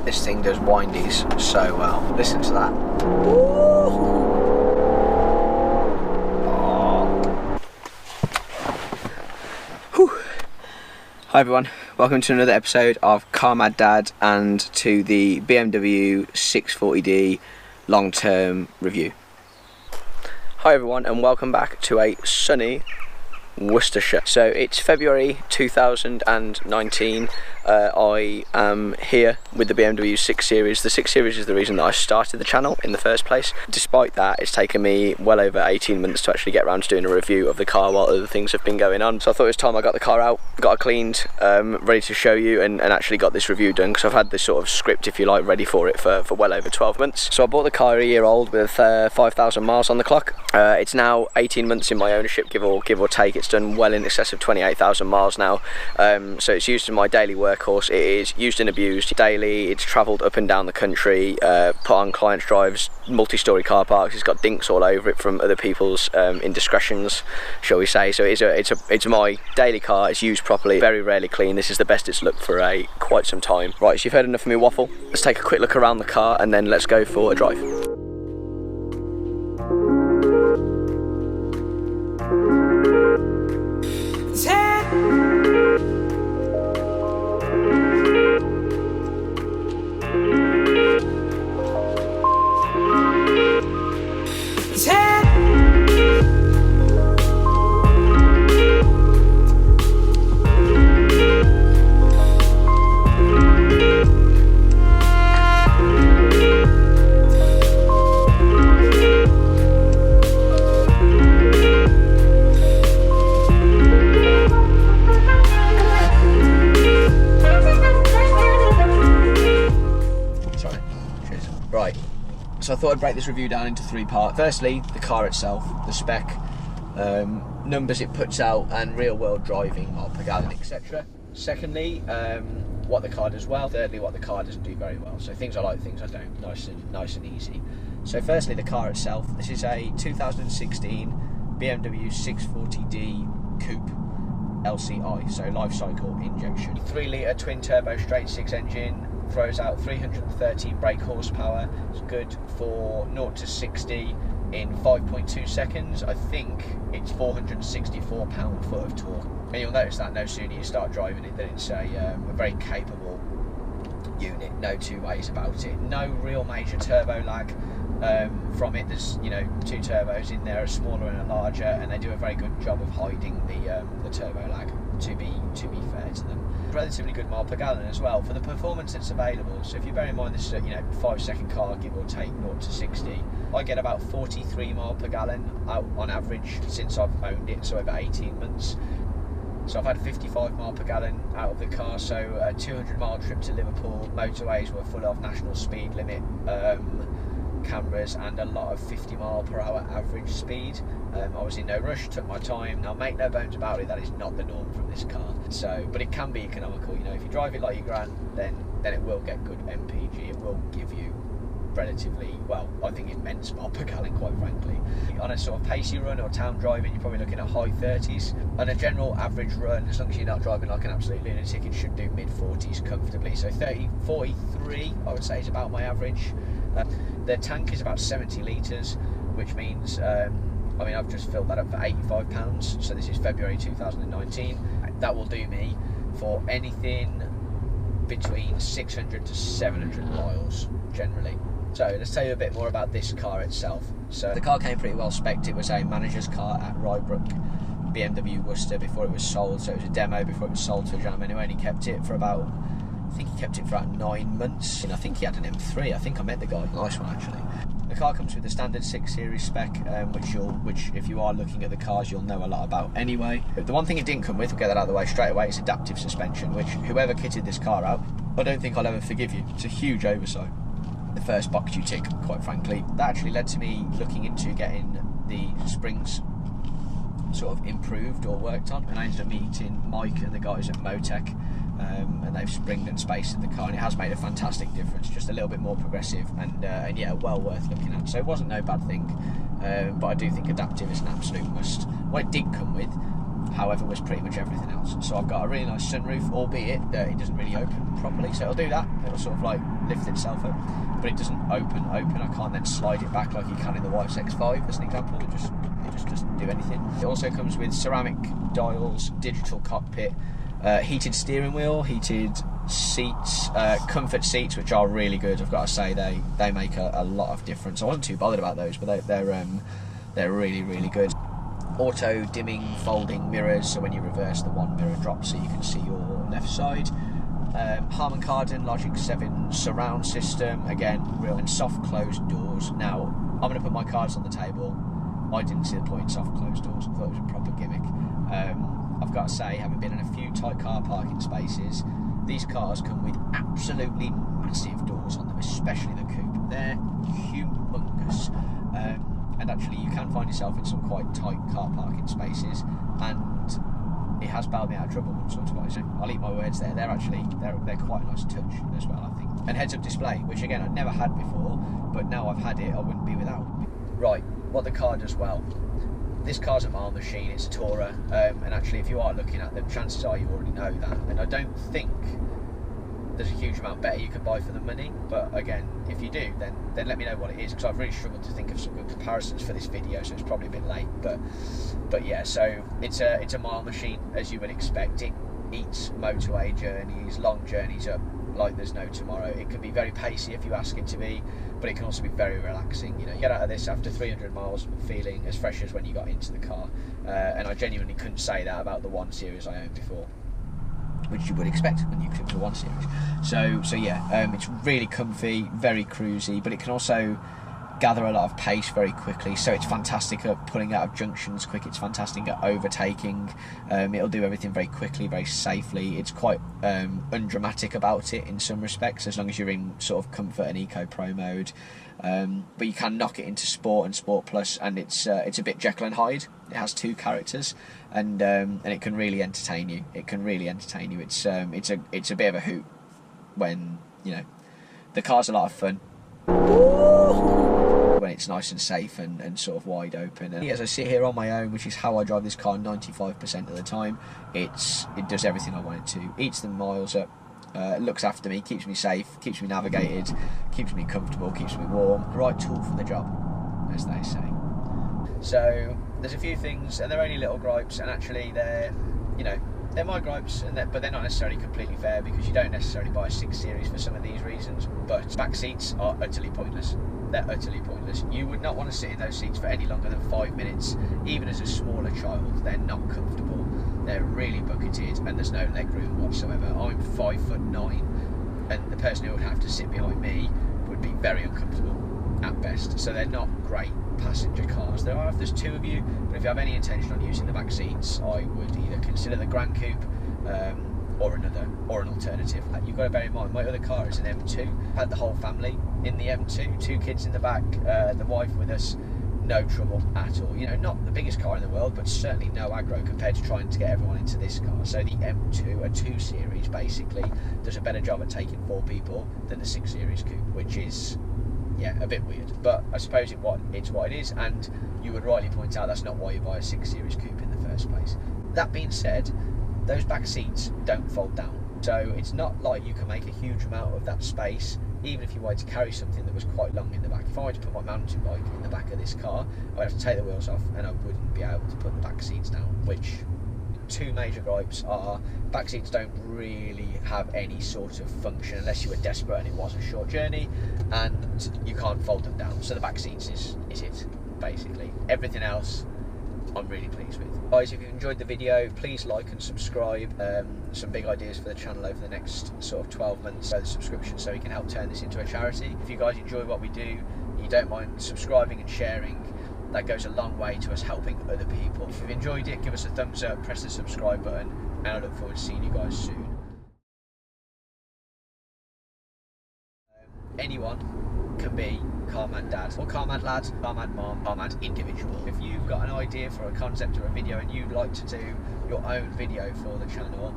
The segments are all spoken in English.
This thing does windies so well. Listen to that. Ooh. Hi everyone, welcome to another episode of Car Mad Dad and to the BMW 640D long-term review. Hi everyone and welcome back to a sunny Worcestershire. So it's February 2019. I am here with the BMW 6 Series. The 6 Series is the reason that I started the channel in the first place. Despite that, it's taken me well over 18 months to actually get around to doing a review of the car while other things have been going on. So I thought it was time I got the car out, got it cleaned, ready to show you and actually got this review done, because I've had this sort of script, if you like, ready for it for well over 12 months. So I bought the car a year old with 5,000 miles on the clock. It's now 18 months in my ownership, give or take. It's done well in excess of 28,000 miles now. So it's used in my daily workhorse. It is used and abused daily. It's travelled up and down the country, put on clients' drives, multi-storey car parks. It's got dinks all over it from other people's indiscretions, shall we say. So it's my daily car. It's used properly, very rarely clean. This is the best it's looked for quite some time. Right, so you've heard enough of me waffle. Let's take a quick look around the car and then let's go for a drive. Right, so I thought I'd break this review down into three parts. Firstly, the car itself, the spec, numbers it puts out and real world driving, mile per gallon, etc. Secondly, what the car does well. Thirdly, what the car doesn't do very well. So things I like, things I don't, nice and easy. So firstly, the car itself. This is a 2016 BMW 640D coupe LCI, so life cycle injection. 3 litre twin turbo straight 6 engine. Throws out 313 brake horsepower. It's good for 0 to 60 in 5.2 seconds. I think it's 464 pound-foot of torque. And you'll notice that no sooner you start driving it than it's a very capable unit. No two ways about it. No real major turbo lag from it. There's 2 turbos in there, a smaller and a larger, and they do a very good job of hiding the turbo lag. To be fair to them, relatively good mile per gallon as well for the performance that's available. So if you bear in mind this is a 5-second car, give or take 0 to 60, I get about 43 mile per gallon out on average since I've owned it, so over 18 months. So I've had 55 mile per gallon out of the car. So a 200-mile trip to Liverpool, motorways were full of national speed limit cameras and a lot of 50 mile per hour average speed. I was in no rush, took my time. Now make no bones about it, that is not the norm from this car. So, but it can be economical. If you drive it like your gran, then it will get good MPG. It will give you relatively, well, I think immense mile per gallon, quite frankly. On a sort of pacey run or town driving, you're probably looking at high 30s. On a general average run, as long as you're not driving like an absolute lunatic, it should do mid 40s comfortably. So 43 I would say is about my average. The tank is about 70 litres, which means I've just filled that up for £85. So this is February 2019. That will do me for anything between 600 to 700 miles generally. So let's tell you a bit more about this car itself. So the car came pretty well spec'd. It was a manager's car at Rybrook, BMW Worcester, before it was sold. So it was a demo before it was sold to a gentleman who only kept it for about, I think he kept it for about 9 months. And I think he had an M3. I think I met the guy. Nice one, actually. The car comes with the standard 6 Series spec, which if you are looking at the cars, you'll know a lot about anyway. The one thing it didn't come with, we'll get that out of the way straight away, is adaptive suspension, which whoever kitted this car out, I don't think I'll ever forgive you. It's a huge oversight. The first box you tick, quite frankly. That actually led to me looking into getting the springs sort of improved or worked on, and I ended up meeting Mike and the guys at Motech, and they've springed and spaced the car, and it has made a fantastic difference. Just a little bit more progressive, and yeah, well worth looking at. So it wasn't no bad thing, but I do think adaptive is an absolute must. What it did come with however, was pretty much everything else. So I've got a really nice sunroof, albeit that it doesn't really open properly, so it'll do that. It'll sort of like lift itself up, but it doesn't open. I can't then slide it back like you can in the wife's X5 as an example. It just doesn't do anything. It also comes with ceramic dials, digital cockpit, heated steering wheel, heated seats, comfort seats, which are really good. I've got to say they make a lot of difference. I wasn't too bothered about those, but they're really, really good. Auto dimming folding mirrors, so when you reverse, the one mirror drops so you can see your left side. Harman Kardon Logic 7 surround system, again, real, and soft closed doors. Now, I'm going to put my cards on the table. I didn't see the point in soft closed doors. I thought it was a proper gimmick. I've got to say, having been in a few tight car parking spaces, these cars come with absolutely massive doors on them, especially the coupe. They're humongous. And actually you can find yourself in some quite tight car parking spaces, and it has bailed me out of trouble once or twice. I'll eat my words there. They're quite a nice touch as well, I think. And heads-up display, which again I'd never had before, but now I've had it, I wouldn't be without. Right, what the car does well. This car's a mile machine, it's a Tourer, and actually if you are looking at them, chances are you already know that, and I don't think there's a huge amount better you could buy for the money, but again, if you do, then let me know what it is, because I've really struggled to think of some good comparisons for this video, so it's probably a bit late, but yeah, so it's a mile machine, as you would expect. It eats motorway journeys, long journeys up like there's no tomorrow. It can be very pacey if you ask it to be, but it can also be very relaxing. You know, you get out of this after 300 miles feeling as fresh as when you got into the car, and I genuinely couldn't say that about the 1 Series I owned before, which you would expect when you come to the 1 Series. So yeah, it's really comfy, very cruisy, but it can also gather a lot of pace very quickly, so it's fantastic at pulling out of junctions quick, it's fantastic at overtaking. It'll do everything very quickly, very safely. It's quite undramatic about it in some respects, as long as you're in sort of comfort and eco pro mode, but you can knock it into sport and sport plus, and it's a bit Jekyll and Hyde. It has 2 characters, and it can really entertain you. It's a bit of a hoot when, you know, the car's a lot of fun when it's nice and safe and sort of wide open. And as I sit here on my own, which is how I drive this car 95% of the time, it does everything I want it to. Eats the miles up, looks after me, keeps me safe, keeps me navigated, keeps me comfortable, keeps me warm. The right tool for the job, as they say. So there's a few things, and they're only little gripes, and actually they're my gripes, but they're not necessarily completely fair, because you don't necessarily buy a 6 Series for some of these reasons. But back seats are utterly pointless. They're utterly pointless. You would not want to sit in those seats for any longer than 5 minutes, even as a smaller child. They're not comfortable. They're really bucketed, and there's no leg room whatsoever. I'm 5'9", and the person who would have to sit behind me would be very uncomfortable at best. So they're not great passenger cars. There are if there's 2 of you, but if you have any intention on using the back seats, I would either consider the Gran Coupe or an alternative. You've got to bear in mind, my other car is an M2. Had the whole family in the M2, 2 kids in the back, the wife with us, no trouble at all. You know, not the biggest car in the world, but certainly no aggro compared to trying to get everyone into this car. So the M2, a 2 Series basically, does a better job at taking 4 people than the 6 Series coupe, which is, yeah, a bit weird, but I suppose it's what it is, and you would rightly point out that's not why you buy a 6 Series coupe in the first place. That being said, those back seats don't fold down, so it's not like you can make a huge amount of that space, even if you wanted to carry something that was quite long in the back. If I wanted to put my mountain bike in the back of this car, I'd have to take the wheels off, and I wouldn't be able to put the back seats down, which 2 major gripes are: back seats don't really have any sort of function unless you were desperate and it was a short journey, and you can't fold them down. So the back seats is it, basically. Everything else I'm really pleased with. Guys, if you enjoyed the video, please like and subscribe. Some big ideas for the channel over the next sort of 12 months, so the subscription, so we can help turn this into a charity. If you guys enjoy what we do, you don't mind subscribing and sharing, that goes a long way to us helping other people. If you've enjoyed it, give us a thumbs up, press the subscribe button, and I look forward to seeing you guys soon. Anyone can be Carman Dad, or Carman Lad, Carman Mom, Carman Individual. If you've got an idea for a concept or a video and you'd like to do your own video for the channel,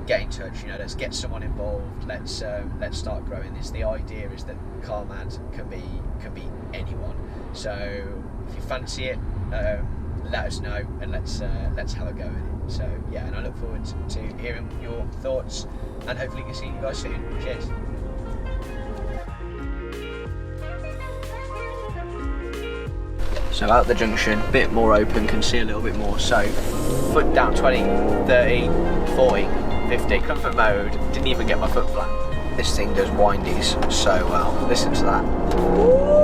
get in touch. You know, let's get someone involved. Let's start growing this. The idea is that Carman can be anyone. So if you fancy it, let us know, and let's have a go at it. So yeah, and I look forward to hearing your thoughts, and hopefully see you guys soon. Cheers. So out the junction, bit more open, can see a little bit more. So foot down 20, 30, 40, 50, comfort mode, didn't even get my foot flat. This thing does windies so well, listen to that.